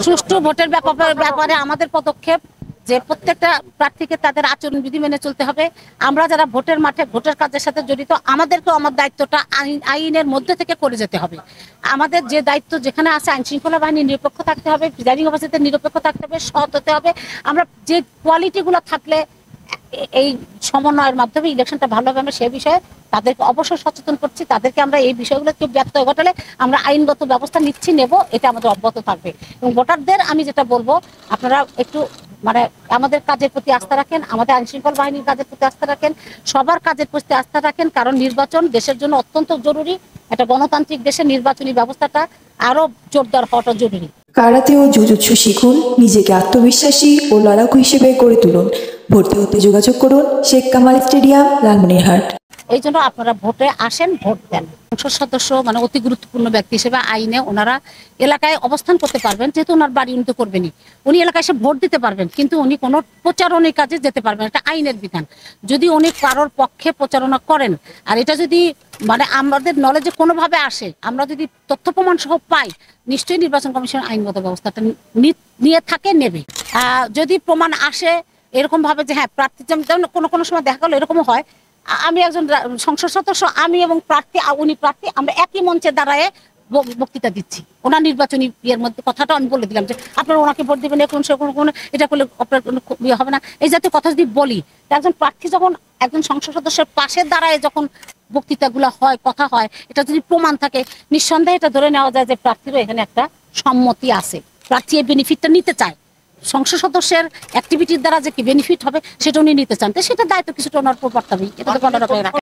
সুষ্ঠু ভোটের ব্যাপারে আমাদের পদক্ষেপ যে প্রত্যেকটা প্রার্থীকে তাদের আচরণবিধি মেনে চলতে হবে। আমরা যারা ভোটের মাঠে ভোটের কাজের সাথে জড়িত, আমাদেরকেও আমার দায়িত্বটা আইনের মধ্যে থেকে করে যেতে হবে। আমাদের যে দায়িত্ব যেখানে আছে, আইন শৃঙ্খলা বাহিনী নিরপেক্ষ থাকতে হবে, প্রিজাইডিং অফিসারদের নিরপেক্ষ থাকতে হবে, সৎ হতে হবে। আমরা যে কোয়ালিটিগুলো থাকলে এই সমন্বয়ের মাধ্যমে ইলেকশনটা ভালো হবে, আমরা সেই বিষয়ে তাদেরকে অবশ্যই সচেতন করছি। তাদেরকে আমরা এই বিষয়গুলো কেউ ব্যত্যয় ঘটালে আমরা আইনগত ব্যবস্থা নেব, এটা আমাদের অব্যাহত থাকবে। এবং ভোটারদের আমি যেটা বলবো, আপনারা একটু আমাদের কাজের প্রতি আস্থা রাখেন, আমাদের আইন শৃঙ্খলা বাহিনীর কাজের প্রতি আস্থা রাখেন, সবার কাজের প্রতি আস্থা রাখেন। কারণ নির্বাচন দেশের জন্য অত্যন্ত জরুরি। একটা গণতান্ত্রিক দেশে নির্বাচনী ব্যবস্থাটা আরো জোরদার হওয়াটা জরুরি। কারাতে ও জুজুৎসু শিখুন, নিজেকে আত্মবিশ্বাসী ও লড়াকু হিসেবে গড়ে তুলুন। ভর্তি হতে যোগাযোগ করুন শেখ কামাল স্টেডিয়াম, লালমনিরহাট। এই জন্য আপনারা ভোটে আসেন, ভোট দেন। সংসদ সদস্য অতি গুরুত্বপূর্ণ ব্যক্তি হিসেবে আইনে ওনারা এলাকায় অবস্থান করতে পারবেন, যেহেতু ওনার বাড়ি উনি তো করবেনই, উনি এলাকায় এসে ভোট দিতে পারবেন, কিন্তু উনি কোনো প্রচারণের কাজে যেতে পারবেন, এটা আইনের বিধান। যদি উনি কারোর পক্ষে প্রচারণা করেন আর এটা যদি আমাদের নলেজে কোনোভাবে আসে, আমরা যদি তথ্য প্রমাণ সহ পাই, নিশ্চয়ই নির্বাচন কমিশন আইনগত ব্যবস্থাটা নিয়ে থাকে, নেবে। যদি প্রমাণ আসে এরকম ভাবে যে হ্যাঁ প্রার্থী, কোনো সময় দেখা গেল এরকমও হয়, আমি একজন সংসদ সদস্য, আমি এবং প্রার্থী, উনি প্রার্থী, আমরা একই মঞ্চে দাঁড়ায় বক্তৃতা দিচ্ছি, ওনার নির্বাচনী ইয়ের মধ্যে কথাটা আমি বলে দিলাম যে আপনারা ওনাকে ভোট দেবেন, এটা করলে আপনার কোনো ইয়ে হবে না, এই জাতীয় কথা যদি বলি, একজন প্রার্থী যখন একজন সংসদ সদস্যের পাশে দাঁড়ায় যখন বক্তৃতাগুলো হয়, কথা হয়, এটা যদি প্রমাণ থাকে, নিঃসন্দেহে এটা ধরে নেওয়া যায় যে প্রার্থীরও এখানে একটা সম্মতি আছে, প্রার্থী এই বেনিফিটটা নিতে চায়। সংসদ সদস্যের অ্যাক্টিভিটির দ্বারা যে কি বেনিফিট হবে সেটা উনি নিতে চান, তো সেটা দায়িত্ব কিছুটা ওনার উপর পড়তে হবে। এটা তো